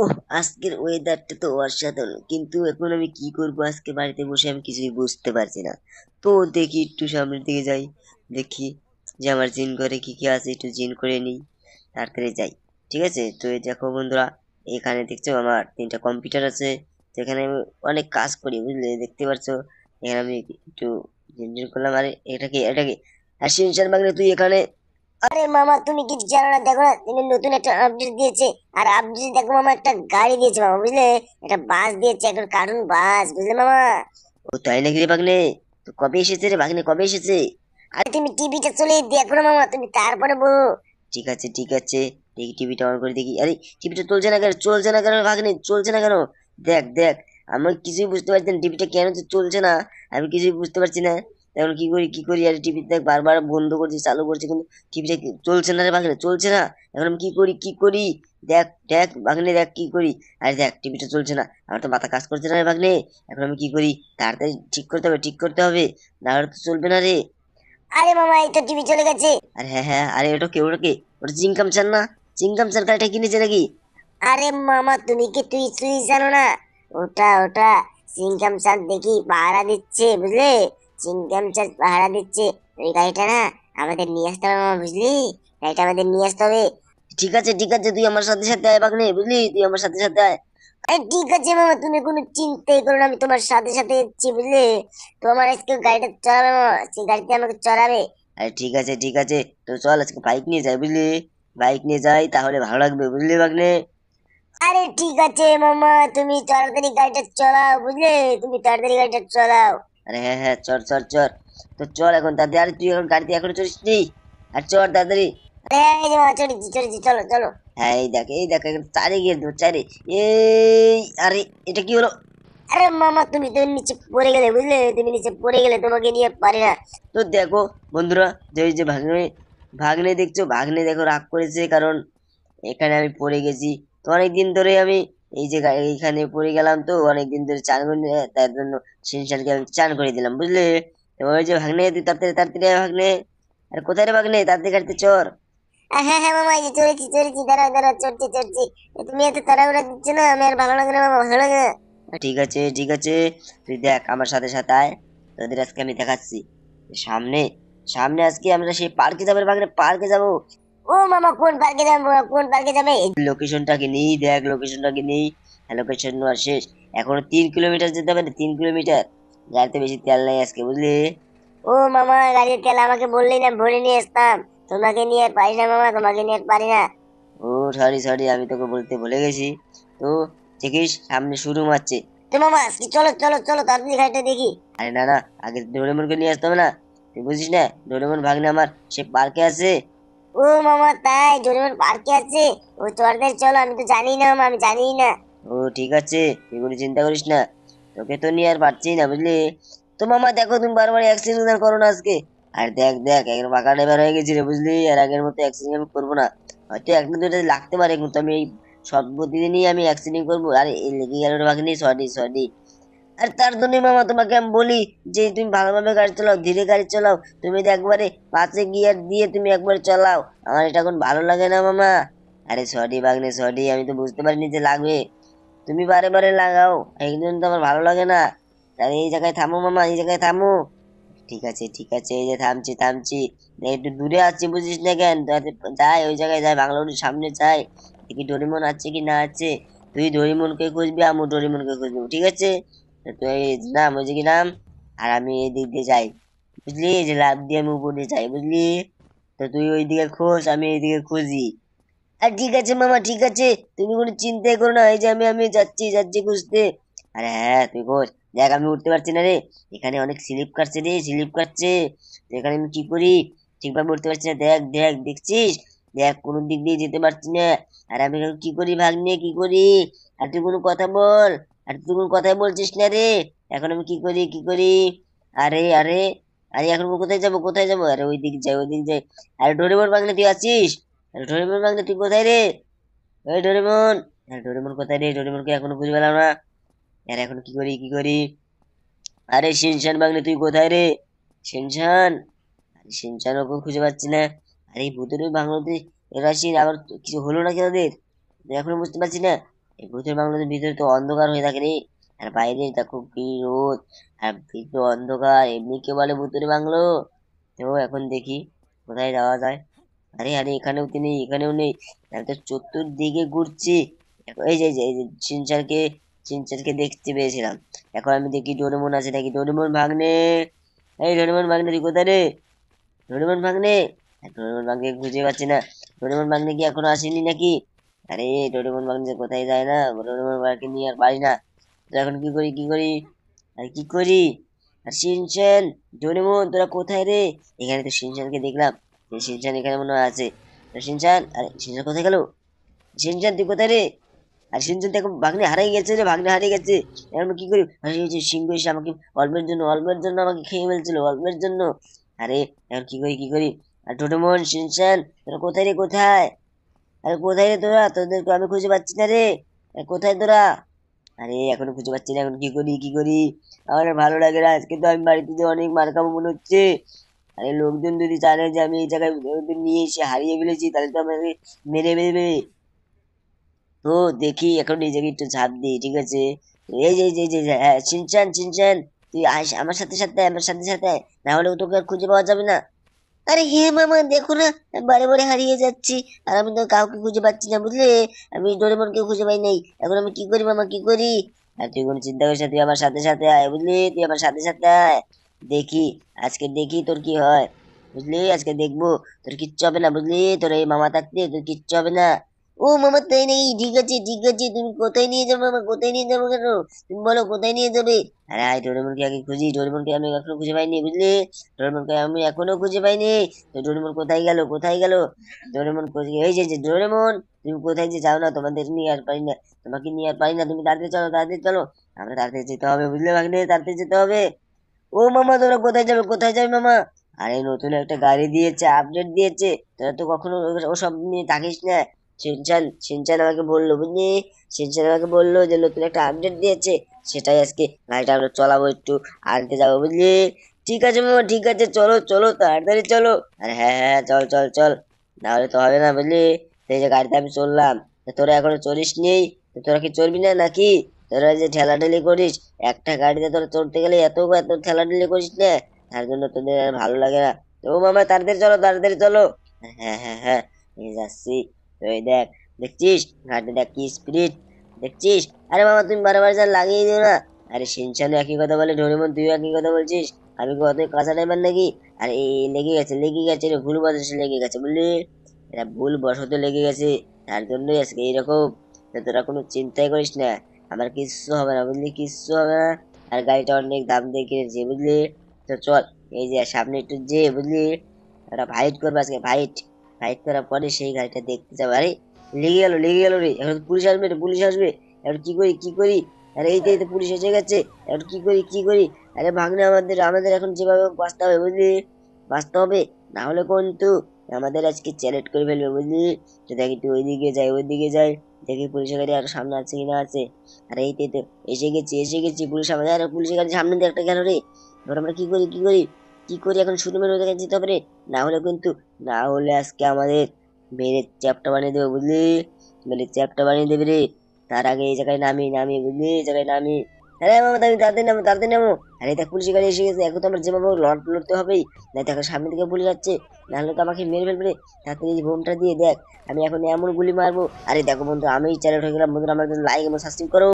ওহ, আজকের ওয়েদারটা তো অসাধারণ, কিন্তু এখন আমি কি করব? আজকে বাড়িতে বসে আমি কিছুই বুঝতে পারছি না। তো দেখি একটু সামনের দিকে যাই, দেখি যে আমার জিন ঘরে কি কি আছে, একটু জিন করে নিই, তাড়াতাড়ি যাই। ঠিক আছে, তো এই দেখো বন্ধুরা, এখানে দেখছো আমার 3টা কম্পিউটার আছে, যেখানে আমি অনেক কাজ করি, বুঝলে? দেখতে পাচ্ছো, এখানে আমি একটু জিন জিন করলাম। আরে এটা কি আর শিনচান বাগলে তুই এখানে? আরে মামা, তুমি কিছু জানো না? দেখো না, তুমি নতুন একটা আপডেট দিয়েছে। আর আপডেট দেখো মামা, একটা গাড়ি দিয়েছে মামা, বুঝলে? একটা বাস দিয়েছে, একটা কার্টুন বাস, বুঝলে মামা? ও তাই নাকি রে বাগনে? তো কবে এসেছে রে বাগনে, কবে এসেছে? আরে তুমি টিভিটা চলে দেখো না মামা, তুমি তারপরে বলো। ঠিক আছে ঠিক আছে, দেখি টিভিটা অন করে দেখি। আরে টিভিটা চলছে না কেন, চলছে না কেন ভাগ্নে, চলছে না কেন? দেখ দেখ, আমি কিছুই বুঝতে পারছি না টিভিটা কেন যে চলছে না, আমি কিছুই বুঝতে পারছি না। এখন কি করি আরে টিভি দেখ, বারবার বন্ধ করছি চালু করছি, কিন্তু টিভিটা চলছে না রে ভাগ্নে, চলছে না। এখন আমি কি করি? দেখ দেখ ভাগ্নে, দেখ কি করি। আরে দেখ, টিভিটা চলছে না, আমার তো মাথা কাজ করছে না রে ভাগ্নে। এখন আমি কি করি? তাড়াতাড়ি ঠিক করতে হবে, ঠিক করতে হবে, না হলে তো চলবে না রে। আরে মামা, এই তো টিভি চলে গেছে। আরে হ্যাঁ হ্যাঁ, আরে ওটা কে? ওটা চিংকাম চান না? চিংকাম চান গাড়িটা কিনেছে নাকি? আরে মামা, তুমি কি তুই তুই জানো না? ওটা ওটা সিংকাম চাঁদ দেখি পাহারা দিচ্ছে, বুঝলে? সিংকাম চাঁদ পাহারা দিচ্ছে। ওই গাড়িটা না আমাদের নিয়ে আসতে হবে মামা, বুঝলি? গাড়িটা আমাদের নিয়ে আসতে হবে। ঠিক আছে ঠিক আছে, তুই আমার সাথে সাথে আয় বাগনে, বুঝলি? তুই আমার সাথে সাথে আয়। আরে ঠিক আছে মামা, তুমি কোনো চিন্তাই করো না, আমি তোমার সাথে সাথে যাচ্ছি, বুঝলে? তোমার আজকে গাড়িটা চড়াবে মামা, সেই গাড়িতে আমাকে চড়াবে। আরে ঠিক আছে ঠিক আছে, তো চল আজকে বাইক নিয়ে যাই, বুঝলি? বাইক নিয়ে যাই, তাহলে ভালো লাগবে, বুঝলি বাগনে? আরে ঠিক আছে মামা, তুমি তাড়াতাড়ি গাড়িটা চলাও, বুঝলে? তুমি তাড়াতাড়ি গাড়িটা চলাও। আরে হ্যাঁ হ্যাঁ, চল চল চল। তো চল এখন তাড়াতাড়ি, আরে তুই এখন গাড়িতে এখনো চড়িস নি? আর চল তাড়াতাড়ি। আরে এই যে মামা, চড়েছি চড়েছি, চলো চলো। হ্যাঁ এই দেখ এখন চারে গিয়ে দেবো, চারে। এই আরে, এটা কি হলো? আরে মামা, তুমি তো নিচে পড়ে গেলে, বুঝলে? তুমি নিচে পড়ে গেলে, তোমাকে নিয়ে পারি না। তো দেখো বন্ধুরা, যে ওই যে ভাগ্নে, ভাগ্নে দেখছো, ভাগ্নে দেখো রাগ করেছে, কারণ এখানে আমি পড়ে গেছি। তো অনেকদিন ধরে আমি এই যে এইখানে পড়ে গেলাম, তো অনেকদিন ধরে চান করি না, তার জন্য সিনশানকে আমি চান করে দিলাম, বুঝলে? তো ওই যে ভাগ্নে, তুই তাড়াতাড়ি তাড়াতাড়ি আয় ভাগ্নে। আর কোথায় রে ভাগ্নে, তাড়াতাড়ি গাড়িতে চড়। হ্যাঁ হ্যাঁ মামা, এই যে চড়েছি চড়েছি, দাঁড়াও দাঁড়াও, চড়ছি চড়ছি। তুমি এত তাড়াহুড়া দিচ্ছ না, আমি আর ভালো লাগে না মামা, ভালো লাগে না। ঠিক আছে ঠিক আছে, তুই দেখ আমার সাথে সাথে আয়, তোদের আজকে আমি দেখাচ্ছি। সামনে সামনে আজকে আমরা সেই পার্কে যাবো রে ভাগ্নে, পার্কে যাবো। ও মামা, কোন পার্কে যাবে মামা, কোন পার্কে যাবে? লোকেশনটাকে নেই, দেখ লোকেশনটাকে নেই। লোকেশন নেওয়া শেষ, এখনো 3 কিলোমিটার যেতে হবে না, 3 কিলোমিটার। গাড়িতে বেশি তেল নাই আজকে, বুঝলি? ও মামা, গাড়ির তেল আমাকে বললেই না, ভরে নিয়ে আসতাম। তোমাকে নিয়ে আর পারি না মামা, তোমাকে নিয়ে আর পারি না। ও সরি সরি, আমি তোকে বলতে ভুলে গেছি। তো দেখিস সামনে শুরু মারছে। তো মামা আজকে চলো চলো চলো, তাড়াতাড়ি গাড়িটা দেখি। আরে না না, আগে ডোরেমনকে নিয়ে আসতে হবে না? তুই বুঝিস না, ডোরেমন ভাগ্নে আমার সে পার্কে আছে। ও মামা, তাই ডোরেমন পার্কে আছে? ও তাড়াতাড়ি চলো, আমি তো জানি না মামা, আমি জানি না। ও ঠিক আছে, তুই কোনো চিন্তা করিস না, তোকে তো নিয়ে আর পারছি না, বুঝলি? তো মামা দেখো, তুমি বারবার অ্যাক্সিডেন্ট করো না আজকে। আর দেখ দেখ, একদম পাকা ড্রাইভার হয়ে গেছি রে, বুঝলি? আর আগের মতো অ্যাক্সিডেন্ট আমি করবো না। হয়তো একটা দুটো লাগতে পারে, কিন্তু আমি এই সব প্রতিদিনই আমি অ্যাক্সিডেন্ট করবো। আরে এই লেগে গেল রে ভাগ্নি, সরি সরি। আর তার জন্য মামা তোমাকে আমি বলি যে তুমি ভালোভাবে গাড়ি চালাও, ধীরে গাড়ি চালাও। তুমি তো একবারে 5 গিয়ার দিয়ে তুমি একবারে চালাও, আমার এটা এখন ভালো লাগে না মামা। আরে সরি বাগনে, সরি, আমি তো বুঝতে পারিনি যে লাগবে। তুমি বারে বারে লাগাও, এই জন্য তো আমার ভালো লাগে না। তাহলে এই জায়গায় থামো মামা, এই জায়গায় থামো। ঠিক আছে ঠিক আছে, এই যে থামছি থামছি। একটু দূরে আছি, বুঝিস না কেন? যাই ওই জায়গায়, যাই বাংলাদেশের সামনে যাই, দেখি ডোরিমন আছে কি না আছে। তুই ডোরিমনকে খুঁজবি, আমি ডোরিমনকে খুঁজবো, ঠিক আছে? তো তুই নাম, ওই যে কি নাম, আর আমি এই দিক দিয়ে যাই, বুঝলি? এই যে লাফ দিয়ে আমি উপরে যাই, বুঝলি? তো তুই ওই দিকে খোঁজ, আমি এইদিকে খুঁজি। আর ঠিক আছে মামা, ঠিক আছে, তুমি কোনো চিন্তাই করো না, এই যে আমি আমি যাচ্ছি যাচ্ছি খুঁজতে। আরে হ্যাঁ তুই খোঁজ। দেখ আমি উঠতে পারছি না রে, এখানে অনেক স্লিপ কাটছে রে, স্লিপ কাটছে। তো এখানে আমি কি করি? ঠিকভাবে উঠতে পারছি না, দেখ দেখ, দেখছিস? দেখ কোনো দিক দিয়ে যেতে পারছি না। আর আমি এখন কি করি ভাগ্নে, কি করি? আর তুই কোনো কথা বল। আর তুই কোনো কথাই বলছিস না রে। এখন আমি কি করি, কি করি? আরে আরে, আরে এখন কোথায় যাবো, কোথায় যাবো? আরে ওই দিক যাই, ওই দিক যাই। আরে ডোরেমন ভাগ্নে তুই আছিস? আরে ডোরেমন ভাগ্নে তুই কোথায় রে? এই ডোরেমন, আরে ডোরেমন কোথায় রে? ডোরেমনকে এখনো খুঁজে পেলাম না। আর এখন কি করি, কি করি? আরে শিনচান ভাগ্নে তুই কোথায় রে? শিনচান, আরে শিনচান ওকে খুঁজে পাচ্ছি না। আরে এই ভূতের ওই বাংলোতে এরা আবার কিছু হলো নাকি ওদের? এখনো বুঝতে পারছি না। এই ভূতের বাংলোর ভিতরে তো অন্ধকার হয়ে থাকে রে, আর বাইরে দেখো কি রোদ, আর ভিতরে অন্ধকার, এমনি কে বলে ভূতের বাংলো। তো এখন দেখি কোথায় যাওয়া যায়। আরে আরে এখানেও তিনি, এখানেও নেই। আমি তো চতুর্দিকে ঘুরছি। এই যে সিনচানকে দেখতে পেয়েছিলাম। এখন আমি দেখি ডোরেমন আছে নাকি। ডোরেমন ভাগ্নে, এই ডোরেমন ভাগ্নে তুই কোথায় রে? ডোরেমন ভাগ্নে, ডোরেমন ভাগ্নে খুঁজে পাচ্ছি না। ডোরেমন ভাগ্নে কি এখনো আসেনি নাকি? আরে ডোরেমন ভাগ্নে যে কোথায় যায় না, ডোরেমন ভাগ্নে নিয়ে আর পারি না। তো এখন কি করি কি করি, আর কি করি? আর শিনচান, ডোরেমন তোরা কোথায় রে? এখানে তো শিনচানকে দেখলাম, এই শিনচান এখানে মনে হয় আছে। তো শিনচান, আরে শিনচান কোথায় গেল? শিনচান তুই কোথায় রে? আর শিনচান দেখো ভাগ্নে হারিয়ে গেছে রে, ভাগ্নে হারিয়ে গেছে। এখন কি করি? আরে এই যে সিংহ এসে আমাকে অল্পের জন্য আমাকে খেয়ে ফেলছিল, অল্পের জন্য। আরে এখন কি করি কি করি? আর ডোরেমন, শিনচান তোরা কোথায় রে, কোথায়? আরে কোথায় রে তোরা? তোদেরকে আমি খুঁজে পাচ্ছি না রে। আরে কোথায় তোরা? আরে এখনো খুঁজে পাচ্ছি না, এখন কি করি কি করি? আমার আর ভালো লাগে না, আজকে তো আমি বাড়িতে যে অনেক মার খাবো মনে হচ্ছে। আরে লোকজন যদি জানে যে আমি এই জায়গায় ওদের নিয়ে এসে হারিয়ে ফেলেছি, তাহলে তো আমাকে মেরে ফেলবে। তো দেখি এখন এই জায়গায় একটু ঝাঁপ দিই, ঠিক আছে? তো এই যে, হ্যাঁ, চিনচান চিনচান, তুই আস আমার সাথে সাথে, আমার সাথে সাথে, না হলে তোকে আর খুঁজে পাওয়া যাবে না। আরে হে মামা দেখো না, আমি বারে বারে হারিয়ে যাচ্ছি, আর আমি তো কাউকে খুঁজে পাচ্ছি না, বুঝলে? আমি ডোরেমনকে খুঁজে পাই নাই। এখন আমি কি করি মামা, কি করি? আর তুই কোনো চিন্তা করিস না, তুই আমার সাথে সাথে আয়, বুঝলি? তুই আমার সাথে সাথে আয়। দেখি, আজকে দেখি তোর কি হয়, বুঝলি? আজকে দেখবো, তোর কিচ্ছু হবে না, বুঝলি? তোর এই মামা থাকতে তোর কিচ্ছু হবে না। ও মামা তাই নাকি? ঠিক আছে ঠিক আছে, তুমি কোথায় নিয়ে যাবো মামা, কোথায় নিয়ে যাবো কেন? তুমি বলো কোথায় নিয়ে যাবে? আরে আয়, ডোরেমনকে আগে খুঁজি, ডোরেমনকে আমি এখনো খুঁজে পাইনি, বুঝলি? ডোরেমনকে আমি এখনো খুঁজে পাইনি। তো ডোরেমন কোথায় গেল, কোথায় গেল? ডোরেমন কোথায়, এই যে ডোরেমন, তুমি কোথায় যে যাও না, তোমাদের নিয়ে আর পারি না, তোমাকে নিয়ে আর পারি না, তুমি তাড়াতাড়ি চলো, তাড়াতাড়ি চলো। আমরা তাড়াতাড়ি যেতে হবে, বুঝলে ভাগ্নে? তাড়াতাড়ি যেতে হবে। ও মামা তোরা কোথায় যাবে, কোথায় যাবে মামা? আরে নতুন একটা গাড়ি দিয়েছে, আপডেট দিয়েছে, তোরা তো কখনো ওসব নিয়ে থাকিস না। সিনচান আমাকে বললো, বুঝলি? সিনচান আমাকে বললো যে নতুন একটা আপডেট দিয়েছে, সেটাই আজকে গাড়িটা আমরা চলাবো, একটু আনতে যাবো, বুঝলি? ঠিক আছে মামা, ঠিক আছে, চলো চলো তাড়াতাড়ি চলো। আরে হ্যাঁ হ্যাঁ, চল চল চল, নাহলে তো হবে না, বুঝলি? তো এই যে গাড়িতে আমি চললাম, তা তোরা এখনো চড়িস নেই, তো তোরা কি চড়বি না নাকি? তোরা যে ঠেলাঠেলি করিস, একটা গাড়িতে তোরা চড়তে গেলে এত এত ঠেলাঠেলি করিস না, তার জন্য তোদের আর ভালো লাগে না। তো মামা তাড়াতাড়ি চলো, তাড়াতাড়ি চলো। হ্যাঁ হ্যাঁ হ্যাঁ, এই যাচ্ছি। তো এই দেখ, দেখছিস গাড়িটা, দেখ কি স্পিড, দেখছিস? আরে মামা তুমি বারবার যা লাগিয়ে দিও না। আরে শিনচানও একই কথা বলে, ডোরেমন তুইও একই কথা বলছিস, আমি কি অতই কাঁচা টাইমার নাকি? আরে এই লেগে গেছে, লেগে গেছে রে, ভুল বশত লেগে গেছে, বুঝলি? এটা ভুল বশত লেগে গেছে, তার জন্যই আজকে এইরকম। তো তোরা কোনো চিন্তাই করিস না, আমার কিচ্ছু হবে না, বুঝলি? কিচ্ছু হবে না। আর গাড়িটা অনেক দাম দিয়ে কিনেছি, বুঝলি? তো চল, এই যে সামনে একটু যে, বুঝলি? একটা ফাইট করবো আজকে, ফাইট। ফাইট করার পরে সেই গাড়িটা দেখতে যাবো। আরে লেগে গেল রে, এখন তো পুলিশ আসবে রে, পুলিশ আসবে। এখন কি করি কি করি? আরে এই তো পুলিশ এসে গেছে, এখন কি করি কি করি? আরে ভাগ্নে, আমাদের আমাদের এখন যেভাবে হোক বাঁচতে হবে, বুঝলি? বাঁচতে হবে, না হলে কিন্তু আমাদের আজকে চ্যালেঞ্জ করে ফেলবে, বুঝলি? তো দেখি তুই ওইদিকে যাই, দেখি পুলিশের গাড়ি আর সামনে আছে কিনা আছে। আর এই তো এসে গেছি পুলিশ আমাদের, আর পুলিশের গাড়ি সামনে দিয়ে একটা গেল রে। এবার আমরা কি করি কি করি কি করি? এখন শোরুমের ওই জায়গায় যেতে হবে রে, না হলে কিন্তু, না হলে আজকে আমাদের মেরে চ্যাপটা বানিয়ে দেবে, বুঝলি? মেরে চ্যাপটা বানিয়ে দেবে রে। তার আগে এই জায়গায় নামি নামি, বুঝলি? এই জায়গায় নামি। আরে মামা তুমি তাড়াতাড়ি নামো, তাড়াতাড়ি নামো। আরে দেখ পুলিশের গাড়ি এসে গেছে, এখন তো আমরা যেভাবে হোক লড়তে হবেই, না দেখো সামনে দিকে পুলিশ যাচ্ছে, নাহলে তো আমাকে মেরে ফেলবে রে। তাড়াতাড়ি এই বোমটা দিয়ে দেখ, আমি এখন এমন গুলি মারবো। আরে দেখো বন্ধু, আমি চ্যালেঞ্জ হয়ে গেলাম বন্ধুরা, আমার লাইক এবং সাবস্ক্রাইব করো।